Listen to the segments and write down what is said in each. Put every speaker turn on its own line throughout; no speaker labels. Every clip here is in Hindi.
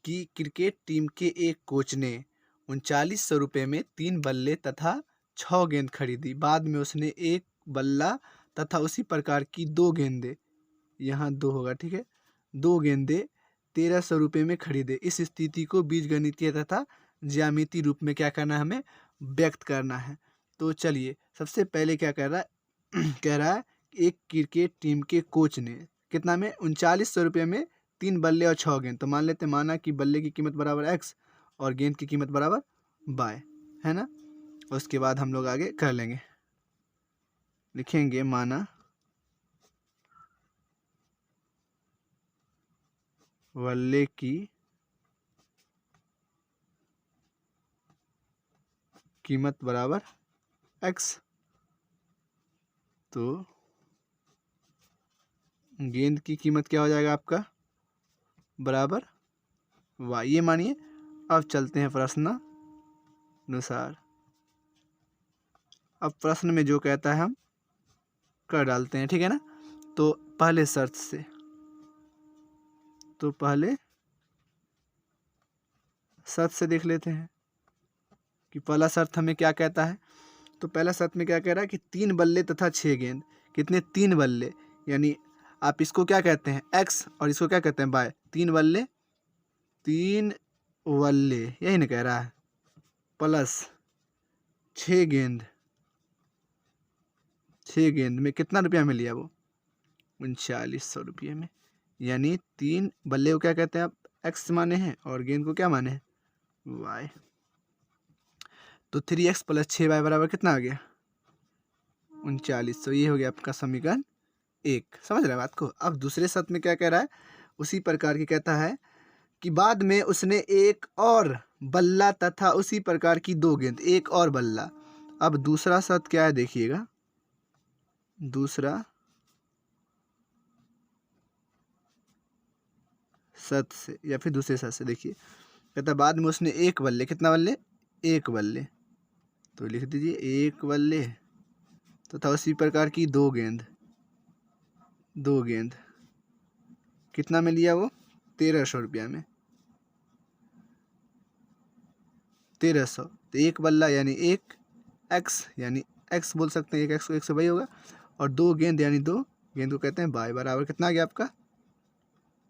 कि क्रिकेट टीम के एक कोच ने 3900 रुपये में 3 बल्ले तथा 6 गेंद खरीदी। बाद में उसने एक बल्ला तथा उसी प्रकार की 2 गेंदें, यहाँ 2 होगा, ठीक है, 2 गेंदें 1300 रुपये में खरीदे। इस स्थिति को बीजगणितीय तथा ज्यामितीय रूप में क्या करना है, हमें व्यक्त करना है। तो चलिए सबसे पहले क्या कर रहा है कह रहा है एक क्रिकेट टीम के कोच ने कितना में 3900 रुपये में 3 बल्ले और 6 गेंद। तो मान लेते, माना कि बल्ले की कीमत बराबर x और गेंद की कीमत बराबर y है ना। उसके बाद हम लोग आगे कर लेंगे, लिखेंगे माना बल्ले की कीमत बराबर x, तो गेंद की कीमत क्या हो जाएगा आपका बराबर y, ये मानिए। अब चलते हैं प्रश्न अनुसार। अब प्रश्न में जो कहता है हम कर डालते हैं, ठीक है ना। तो पहले शर्त से, देख लेते हैं कि पहला शर्त हमें क्या कहता है। तो पहला शर्त में क्या कह रहा है कि 3 बल्ले तथा 6 गेंद। कितने? 3 बल्ले, यानी आप इसको क्या कहते हैं x और इसको क्या कहते हैं y। 3 बल्ले, 3 बल्ले यही ना कह रहा है, प्लस 6 गेंद। 6 गेंद में कितना रुपया में लिया वो 3900 रुपये में, यानी 3 बल्ले को क्या कहते हैं आप x माने हैं और गेंद को क्या माने हैं y। तो 3x प्लस 6y बराबर कितना आ गया 3900। ये हो गया आपका समीकरण 1। समझ रहे हैं बात को। अब दूसरे शर्त में क्या कह रहा है, उसी प्रकार की कहता है कि बाद में उसने एक और बल्ला तथा उसी प्रकार की 2 गेंद, एक और बल्ला। अब दूसरा शर्त क्या है देखिएगा, दूसरा शर्त से या फिर दूसरे शर्त से देखिए, कहता बाद में उसने एक बल्ले, कितना बल्ले, एक बल्ले, तो लिख दीजिए एक बल्ले तथा उसी प्रकार की 2 गेंद, 2 गेंद कितना में लिया वो 1300 रुपया में, 1300। तो एक बल्ला यानी एक x, यानी x बोल सकते हैं, एक x को 1 से भाई होगा, और 2 गेंद यानी 2 गेंद को कहते हैं y, बराबर कितना आ गया आपका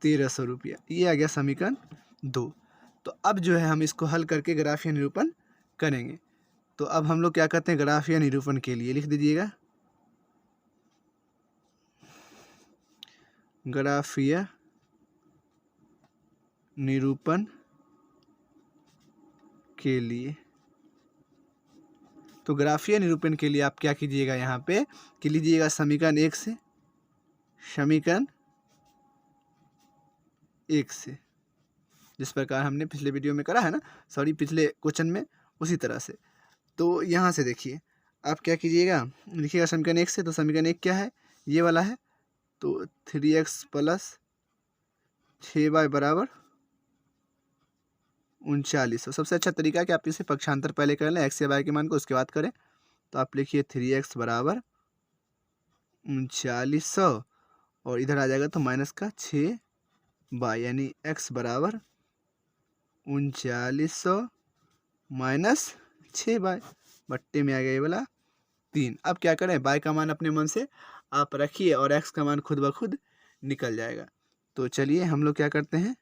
1300 रुपया। ये आ गया समीकरण 2। तो अब जो है हम इसको हल करके ग्राफीय निरूपण करेंगे। तो अब हम लोग क्या करते हैं, ग्राफीय निरूपण के लिए लिख दीजिएगा ग्राफीय निरूपण के लिए। तो ग्राफीय निरूपण के लिए आप क्या कीजिएगा, यहाँ पे कि लीजिएगा समीकरण 1 से, समीकरण 1 से, जिस प्रकार हमने पिछले वीडियो में करा है ना, सॉरी पिछले क्वेश्चन में, उसी तरह से। तो यहाँ से देखिए आप क्या कीजिएगा, लिखिएगा समीकरण 1 से। तो समीकरण 1 क्या है, ये वाला है। तो 3x प्लस 6y बराबर 3900। सबसे अच्छा तरीका है कि आप इसे पक्षांतर पहले कर लें x या y के मान को, उसके बाद करें। तो आप लिखिए 3x बराबर 3900 और इधर आ जाएगा तो माइनस का 6y, यानी x बराबर 3900 माइनस 6y, बट्टे में आ गया ये वाला 3। अब क्या करें, y का मान अपने मन से आप रखिए और x का मान खुद ब खुद निकल जाएगा। तो चलिए हम लोग क्या करते हैं,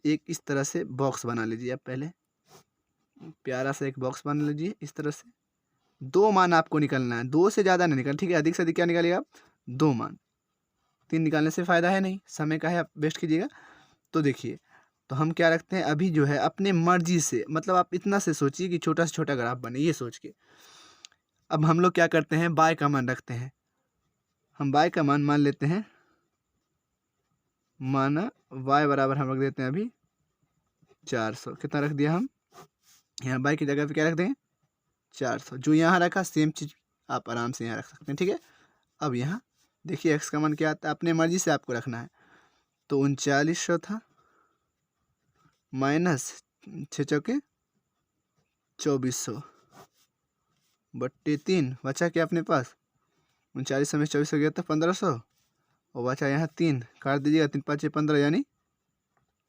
एक इस तरह से बॉक्स बना लीजिए। आप पहले प्यारा सा एक बॉक्स बना लीजिए इस तरह से। 2 मान आपको निकलना है, 2 से ज़्यादा नहीं निकल, ठीक है। अधिक से अधिक क्या निकालिएगा आप 2 मान, 3 निकालने से फ़ायदा है नहीं, समय का है, आप वेस्ट कीजिएगा। तो देखिए, तो हम क्या रखते हैं अभी जो है अपने मर्जी से, मतलब आप इतना से सोचिए कि छोटा से छोटा ग्राफ बने, ये सोच के। अब हम लोग क्या करते हैं, y का मान रखते हैं। हम y का मान मान लेते हैं, माना y बराबर हम रख देते हैं अभी 400। कितना रख दिया हम, यहाँ y की जगह पे क्या रख देंगे 400। जो यहाँ रखा सेम चीज़ आप आराम से यहाँ रख सकते हैं, ठीक है। अब यहाँ देखिए x का मान क्या आता है, अपने मर्जी से आपको रखना है। तो 3900 था माइनस 6 चौके 2400 बट्टे 3, बचा क्या अपने पास 3900 में 2400 गया था 1500, और बचा यहाँ 3, काट दीजिएगा, 3 5 15 यानी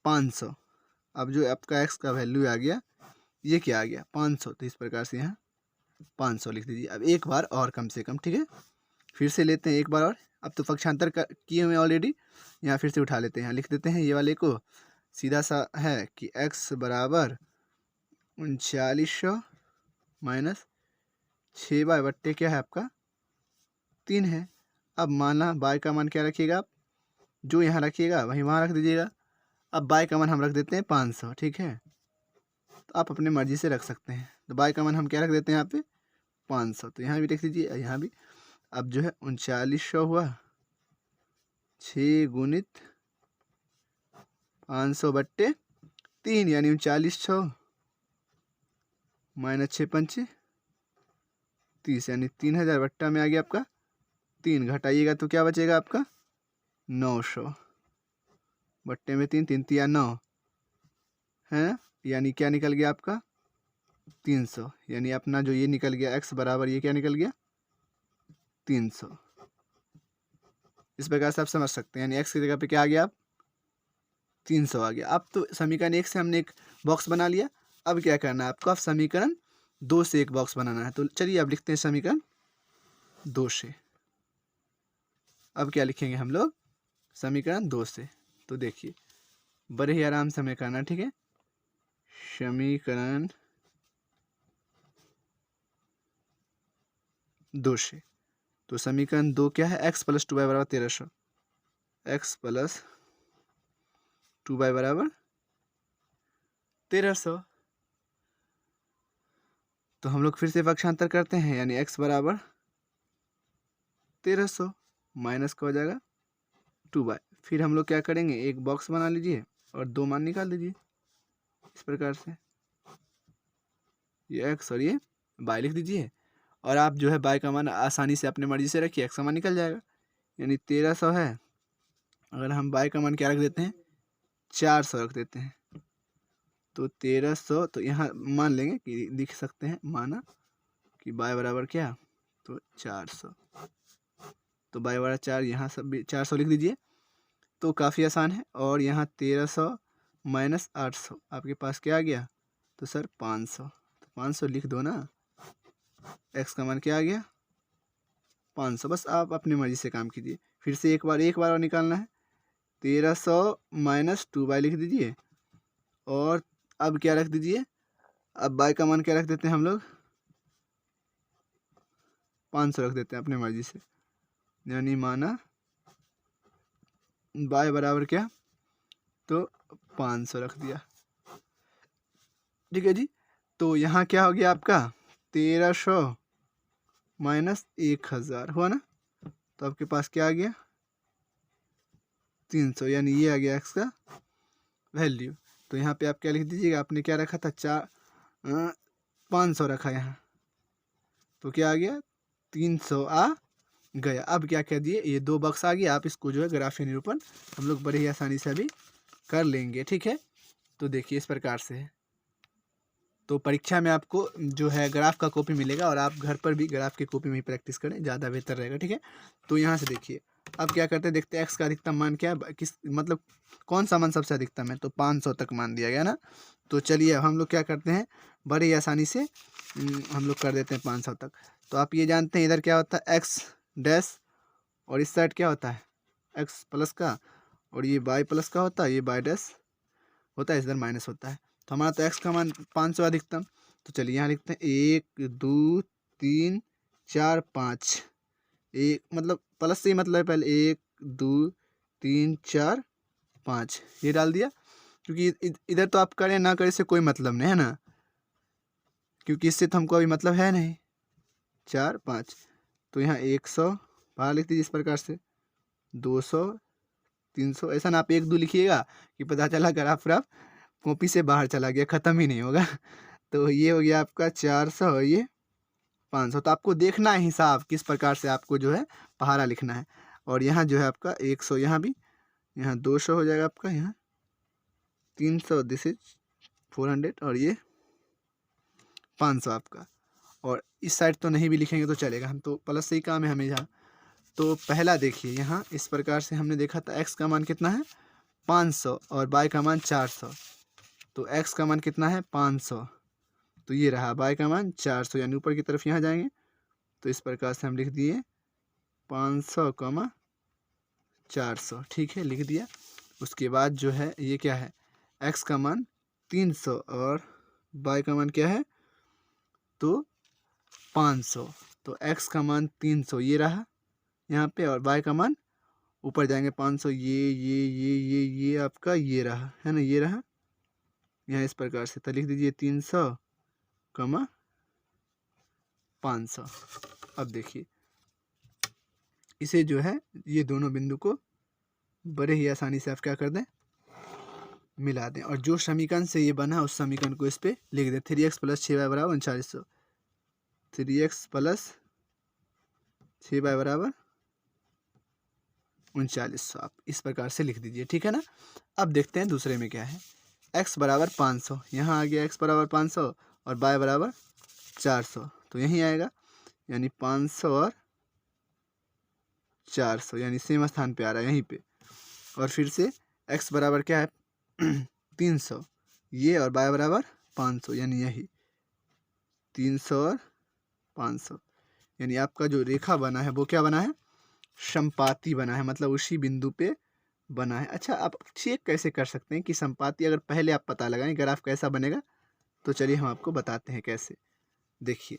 500। अब जो आपका एक्स का वैल्यू आ गया, ये क्या आ गया 500, तो इस प्रकार से यहाँ 500 लिख दीजिए। अब एक बार और कम से कम, ठीक है, फिर से लेते हैं एक बार और। अब तो पक्षांतर किए हुए ऑलरेडी, यहाँ फिर से उठा लेते हैं, यहाँ लिख देते हैं ये वाले को। सीधा सा है कि x बराबर 3900 माइनस 6y/, क्या है आपका 3 है। अब माना y का मान क्या रखिएगा आप, जो यहाँ रखिएगा वहीं वहाँ रख दीजिएगा। अब y का मान हम रख देते हैं 500, ठीक है, तो आप अपने मर्जी से रख सकते हैं। तो y का मान हम क्या रख देते हैं यहाँ पे 500, तो यहाँ भी लिख दीजिए, यहाँ भी। अब जो है 3900 हुआ 6 गुणित 500/3, यानी 3900 माइनस 6×5 30, यानी 3000 बट्टा में आ गया आपका 3। घटाइएगा तो क्या बचेगा आपका 900 बट्टे में 3, 3 तिया 9 है ना, यानी क्या निकल गया आपका 300। यानी अपना जो ये निकल गया x बराबर, ये क्या निकल गया 300। इस प्रकार से आप समझ सकते हैं, यानी x की जगह पे क्या आ गया आप 300 आ गया। अब तो समीकरण 1 से हमने एक बॉक्स बना लिया। अब क्या करना है आपको, आप समीकरण 2 से एक बॉक्स बनाना है। तो चलिए अब लिखते हैं समीकरण 2 से। अब क्या लिखेंगे हम लोग समीकरण 2 से, तो देखिए बड़े ही आराम से हमें करना, ठीक है। समीकरण 2 से, तो समीकरण 2 क्या है, x + 2y = 1300, x + 2y = 1300। तो हम लोग फिर से पक्षांतर करते हैं, यानी x बराबर 1300 माइनस का हो जाएगा 2y। फिर हम लोग क्या करेंगे, एक बॉक्स बना लीजिए और 2 मान निकाल दीजिए इस प्रकार से। ये x और ये y लिख दीजिए, और आप जो है y का मान आसानी से अपने मर्जी से रखिए, x का मान निकल जाएगा। यानी 1300 है, अगर हम y का मान क्या रख देते हैं 400 रख देते हैं, तो 1300, तो यहाँ मान लेंगे कि लिख सकते हैं, माना कि y बराबर क्या, तो 400, तो y बराबर 4, यहाँ सब भी 400 लिख दीजिए, तो काफ़ी आसान है। और यहाँ 1300 माइनस 800 आपके पास क्या आ गया, तो सर 500, तो 500 लिख दो ना। x का मान क्या आ गया 500। बस आप अपनी मर्जी से काम कीजिए। फिर से एक बार और निकालना है, 1300 माइनस 2y लिख दीजिए, और अब क्या रख दीजिए, अब y का मान क्या रख देते हैं हम लोग 500 रख देते हैं अपने मर्जी से। यानी माना y बराबर क्या, तो 500 रख दिया, ठीक है जी। तो यहाँ क्या हो गया आपका 1300 माइनस 1000 हुआ ना, तो आपके पास क्या आ गया 300, यानी ये आ गया x का वैल्यू। तो यहाँ पे आप क्या लिख दीजिएगा, आपने क्या रखा था 500 रखा यहाँ, तो क्या आ गया 300 आ गया। अब क्या कह दिए, ये 2 बॉक्स आ गया। आप इसको जो है ग्राफीय निरूपण हम लोग बड़े ही आसानी से अभी कर लेंगे, ठीक है। तो देखिए इस प्रकार से है। तो परीक्षा में आपको जो है ग्राफ का कॉपी मिलेगा, और आप घर पर भी ग्राफ की कॉपी में ही प्रैक्टिस करें, ज़्यादा बेहतर रहेगा, ठीक है। तो यहाँ से देखिए अब क्या करते हैं, देखते हैं एक्स का अधिकतम मान क्या है, किस मतलब कौन सा मान सबसे अधिकतम है, तो 500 तक मान दिया गया ना। तो चलिए अब हम लोग क्या करते हैं, बड़े ही आसानी से हम लोग कर देते हैं 500 तक। तो आप ये जानते हैं इधर क्या होता है एक्स डैश, और इस साइड क्या होता है एक्स प्लस का, और ये वाई प्लस का होता है, ये वाई डैश होता है, इधर माइनस होता है। तो हमारा तो एक्स का मान 500 अधिकतम। तो चलिए यहाँ लिखते हैं 1 2 3 4 5, एक मतलब प्लस से ही मतलब है, पहले 1 2 3 4 5 ये डाल दिया, क्योंकि इधर तो आप करें ना करें से कोई मतलब नहीं है ना, क्योंकि इससे तो हमको अभी मतलब है नहीं। 4 5, तो यहाँ 100 बाहर लिख दीजिए इस प्रकार से, 200 300, ऐसा ना आप 1 2 लिखिएगा कि पता चला ग्राफ कॉपी से बाहर चला गया, ख़त्म ही नहीं होगा। तो ये हो गया आपका 400 और ये 500। तो आपको देखना है हिसाब किस प्रकार से आपको जो है पहाड़ा लिखना है। और यहाँ जो है आपका 100, यहाँ भी, यहाँ 200 हो जाएगा आपका, यहाँ 300, दिस इज 400, और ये 500 आपका। और इस साइड तो नहीं भी लिखेंगे तो चलेगा, हम तो प्लस से ही काम है हमें यहाँ। तो पहला देखिए यहाँ इस प्रकार से हमने देखा था एक्स का मान कितना है 500 और वाई का मान 400। तो x का मान कितना है 500, तो ये रहा y का मान 400, यानी ऊपर की तरफ यहाँ जाएंगे तो इस प्रकार से हम लिख दिए 500, 400। ठीक है, लिख दिया। उसके बाद जो है ये क्या है, x का मान 300 और y का मान क्या है तो 500। तो x का मान 300 ये रहा यहाँ पे, और y का मान ऊपर जाएंगे 500, ये आपका ये रहा है ना, ये रहा यहाँ इस प्रकार से। तो लिख दीजिए 300, 500। अब देखिए इसे जो है ये दोनों बिंदु को बड़े ही आसानी से आप क्या कर दें, मिला दें, और जो समीकरण से ये बना उस समीकरण को इस पे लिख दें। 3x + 6y = 3900, 3x + 6y = 3900, आप इस प्रकार से लिख दीजिए। ठीक है ना। अब देखते हैं दूसरे में क्या है। x = 500, यहाँ आ गया x = 500 और y = 400, तो यहीं आएगा, यानी 500 और 400, यानी सेम स्थान पे आ रहा है यहीं पे। और फिर से x बराबर क्या है 300 ये, और y = 500, यानी यही 300 और 500, यानी आपका जो रेखा बना है वो क्या बना है, समपाती बना है, मतलब उसी बिंदु पे बना है। अच्छा, आप चेक कैसे कर सकते हैं कि समपाती, अगर पहले आप पता लगाएं ग्राफ कैसा बनेगा, तो चलिए हम आपको बताते हैं कैसे। देखिए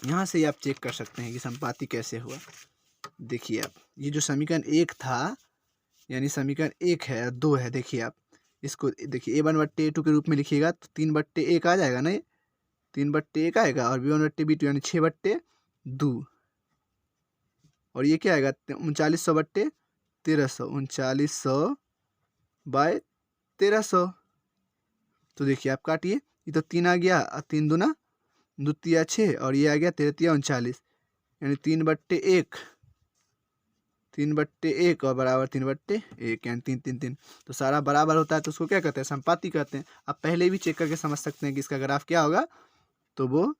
यहाँ से ही आप चेक कर सकते हैं कि समपाती कैसे हुआ। देखिए आप, ये जो समीकरण 1 था, यानी समीकरण 1 है और 2 है, देखिए आप इसको देखिए a1/a2 के रूप में लिखिएगा तो 3/1 आ जाएगा ना, ये 3/1 आएगा, और b1/b2 यानी 6/2, और ये क्या आएगा 3900/1300, 3900/1300। तो देखिए आप काटिए, ये तो 3 आ गया, 3 दूना 2 तिया 6, और ये आ गया 13 तिया 39, यानी 3/1, 3/1 और बराबर 3/1, यानी 3 3 3। तो सारा बराबर होता है तो उसको क्या कहते हैं, समपाती कहते हैं। आप पहले भी चेक करके समझ सकते हैं कि इसका ग्राफ क्या होगा, तो वो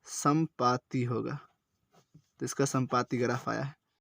समपाती होगा। तो इसका समपाती ग्राफ आया है।